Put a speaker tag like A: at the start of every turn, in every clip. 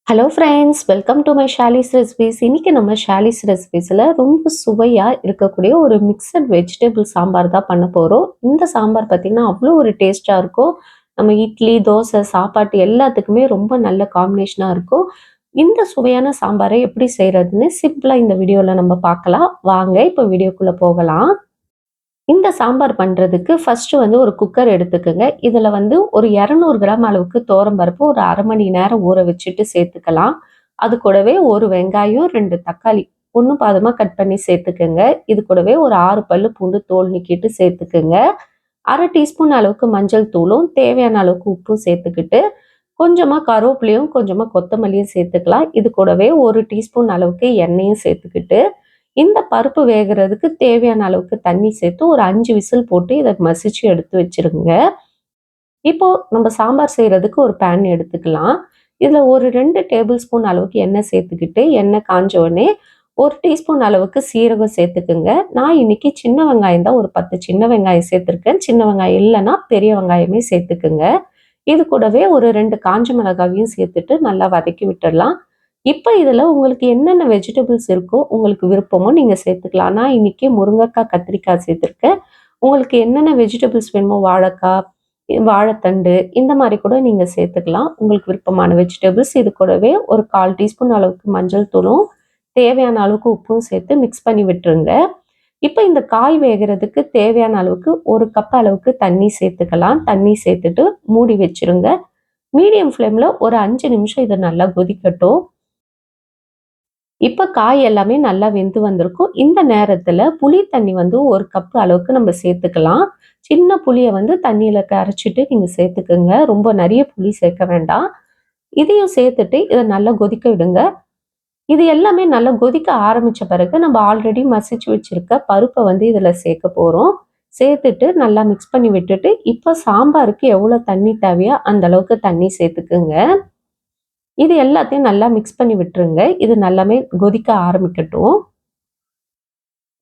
A: Hello friends, welcome to my Shali's recipes. இன்னைக்கு நம்ம ஷாலிஸ் ரெசிபீஸில் ரொம்ப சுவையாக இருக்கக்கூடிய ஒரு மிக்சட் வெஜிடபிள் சாம்பார் தான் பண்ண போகிறோம். இந்த சாம்பார் பார்த்திங்கன்னா அவ்வளோ ஒரு டேஸ்ட்டாக இருக்கும். நம்ம இட்லி, தோசை, சாப்பாட்டு எல்லாத்துக்குமே ரொம்ப நல்ல காம்பினேஷனாக இருக்கும். இந்த சுவையான சாம்பாரை எப்படி செய்கிறதுன்னு சிம்பிளாக இந்த வீடியோவில் நம்ம பார்க்கலாம். வாங்க இப்போ வீடியோக்குள்ளே போகலாம். இந்த சாம்பார் பண்ணுறதுக்கு ஃபஸ்ட்டு வந்து ஒரு குக்கர் எடுத்துக்கோங்க. இதில் வந்து ஒரு 200 கிராம் அளவுக்கு துவரம்பருப்பு ஒரு அரை மணி நேரம் ஊற வச்சுட்டு சேர்த்துக்கலாம். அது கூடவே ஒரு வெங்காயம், 2 தக்காளி ஒன்றும் பாதமாக கட் பண்ணி சேர்த்துக்கோங்க. இது கூடவே ஒரு 6 பல்லு பூண்டு தோல் நீக்கிட்டு சேர்த்துக்கோங்க. அரை டீஸ்பூன் அளவுக்கு மஞ்சள் தூளும் தேவையான அளவுக்கு உப்பும் சேர்த்துக்கிட்டு கொஞ்சமாக கருவேப்பிலையும் கொஞ்சமாக கொத்தமல்லியும் சேர்த்துக்கலாம். இது கூடவே ஒரு டீஸ்பூன் அளவுக்கு எண்ணெயும் சேர்த்துக்கிட்டு இந்த பருப்பு வேகிறதுக்கு தேவையான அளவுக்கு தண்ணி சேர்த்து ஒரு 5 விசில் போட்டு இதை மசிச்சு எடுத்து வச்சிருங்க. இப்போ நம்ம சாம்பார் செய்யறதுக்கு ஒரு பேன் எடுத்துக்கலாம். இதுல ஒரு 2 டேபிள் ஸ்பூன் அளவுக்கு எண்ணெய் சேர்த்துக்கிட்டு எண்ணெய் காஞ்ச உடனே ஒரு டீஸ்பூன் அளவுக்கு சீரகம் சேர்த்துக்குங்க. நான் இன்னைக்கு சின்ன வெங்காயம் தான் ஒரு 10 சின்ன வெங்காயம் சேர்த்துருக்கேன். சின்ன வெங்காயம் இல்லைன்னா பெரிய வெங்காயமே சேர்த்துக்குங்க. இது கூடவே ஒரு 2 காஞ்ச மிளகாவையும் சேர்த்துட்டு நல்லா வதக்கி விட்டுடலாம். இப்போ இதில் உங்களுக்கு என்னென்ன வெஜிடபிள்ஸ் இருக்கோ உங்களுக்கு விருப்பமோ நீங்கள் சேர்த்துக்கலாம். நான் இன்னைக்கு முருங்கைக்காய், கத்திரிக்காய் சேர்த்துருக்கேன். உங்களுக்கு என்னென்ன வெஜிடபிள்ஸ் வேணுமோ வாழைக்காய், வாழைத்தண்டு இந்த மாதிரி கூட நீங்கள் சேர்த்துக்கலாம். உங்களுக்கு விருப்பமான வெஜிடபிள்ஸ். இது கூடவே ஒரு 1/4 டீஸ்பூன் அளவுக்கு மஞ்சள் தூளும் தேவையான அளவுக்கு உப்பும் சேர்த்து மிக்ஸ் பண்ணி விட்டுருங்க. இப்போ இந்த காய் வேகிறதுக்கு தேவையான அளவுக்கு ஒரு கப் அளவுக்கு தண்ணி சேர்த்துக்கலாம். தண்ணி சேர்த்துட்டு மூடி வச்சிருங்க. மீடியம் ஃப்ளேமில் ஒரு 5 நிமிஷம் இதை நல்லா கொதிக்கட்டும். இப்போ காய் எல்லாமே நல்லா வெந்து வந்திருக்கும். இந்த நேரத்தில் புளி தண்ணி வந்து ஒரு கப் அளவுக்கு நம்ம சேர்த்துக்கலாம். சின்ன புளியை வந்து தண்ணியில் கரைச்சிட்டு நீங்கள் சேர்த்துக்குங்க. ரொம்ப நிறைய புளி சேர்க்க வேண்டாம். இதையும் சேர்த்துட்டு இதை நல்லா கொதிக்க விடுங்க. இது எல்லாமே நல்லா கொதிக்க ஆரம்பித்த பிறகு நம்ம ஆல்ரெடி மசிச்சு வச்சிருக்க பருப்பை வந்து இதில் சேர்க்க போகிறோம். சேர்த்துட்டு நல்லா மிக்ஸ் பண்ணி விட்டுட்டு இப்போ சாம்பாருக்கு எவ்வளோ தண்ணி தேவையோ அந்த அளவுக்கு தண்ணி சேர்த்துக்குங்க. இது எல்லாத்தையும் நல்லா மிக்ஸ் பண்ணி விட்டுருங்க. இது நல்லாமே கொதிக்க ஆரம்பிக்கட்டும்.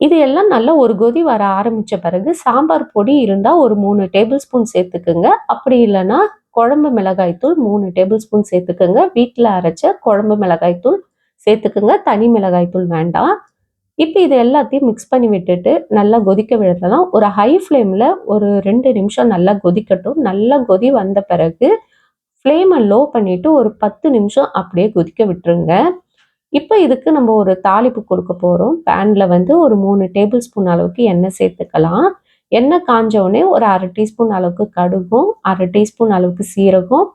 A: இது எல்லாம் நல்லா ஒரு கொதி வர ஆரம்பிச்ச பிறகு சாம்பார் பொடி இருந்தால் ஒரு 3 டேபிள் ஸ்பூன் சேர்த்துக்குங்க. அப்படி இல்லைன்னா குழம்பு மிளகாய்த்தூள் 3 டேபிள் ஸ்பூன் சேர்த்துக்குங்க. வீட்டில் அரைச்ச குழம்பு மிளகாய்த்தூள் சேர்த்துக்குங்க. தனி மிளகாய்த்தூள் வேண்டாம். இப்போ இது எல்லாத்தையும் மிக்ஸ் பண்ணி விட்டுட்டு நல்லா கொதிக்க விடலாம். ஒரு ஹை ஃப்ளேமில் ஒரு 2 நிமிஷம் நல்லா கொதிக்கட்டும். நல்லா கொதி வந்த பிறகு ஃப்ளேமை லோ பண்ணிவிட்டு ஒரு 10 நிமிஷம் அப்படியே கொதிக்க விட்டுருங்க. இப்போ இதுக்கு நம்ம ஒரு தாளிப்பு கொடுக்க போகிறோம். பேனில் வந்து ஒரு 3 டேபிள் ஸ்பூன் அளவுக்கு எண்ணெய் சேர்த்துக்கலாம். எண்ணெய் காஞ்சவுடனே ஒரு அரை டீஸ்பூன் அளவுக்கு கடுகும், அரை டீஸ்பூன் அளவுக்கு சீரகம்,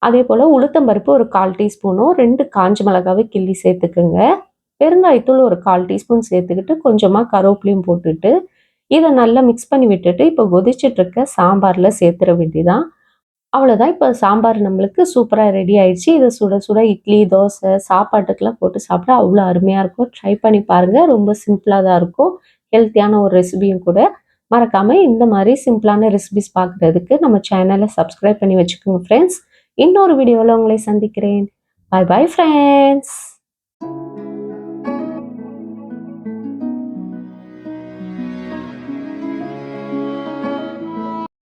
A: அதே போல் உளுத்தம்பருப்பு ஒரு 1/4 டீஸ்பூனும் 2 காஞ்ச மிளகாவை கிள்ளி சேர்த்துக்குங்க. பெருங்காயத்தூள் ஒரு 1/4 டீஸ்பூன் சேர்த்துக்கிட்டு கொஞ்சமாக கருவேப்பிலையும் போட்டுட்டு இதை நல்லா மிக்ஸ் பண்ணி விட்டுட்டு இப்போ கொதிச்சுட்டு இருக்க சாம்பாரில் சேர்த்துட வேண்டியதான். அவ்வளோதான். இப்போ சாம்பார் நம்மளுக்கு சூப்பராக ரெடி ஆயிடுச்சு. இதை சுட சுட இட்லி, தோசை, சாப்பாட்டுக்கெல்லாம் போட்டு சாப்பிட அவ்வளோ அருமையாக இருக்கும். ட்ரை பண்ணி பாருங்கள். ரொம்ப சிம்பிளாக தான் இருக்கும். ஹெல்த்தியான ஒரு ரெசிபியும் கூட. மறக்காமல் இந்த மாதிரி சிம்பிளான ரெசிபிஸ் பார்க்குறதுக்கு நம்ம சேனலை சப்ஸ்கிரைப் பண்ணி வச்சுக்கோங்க ஃப்ரெண்ட்ஸ். இன்னொரு வீடியோவில் உங்களை சந்திக்கிறேன். Bye bye friends.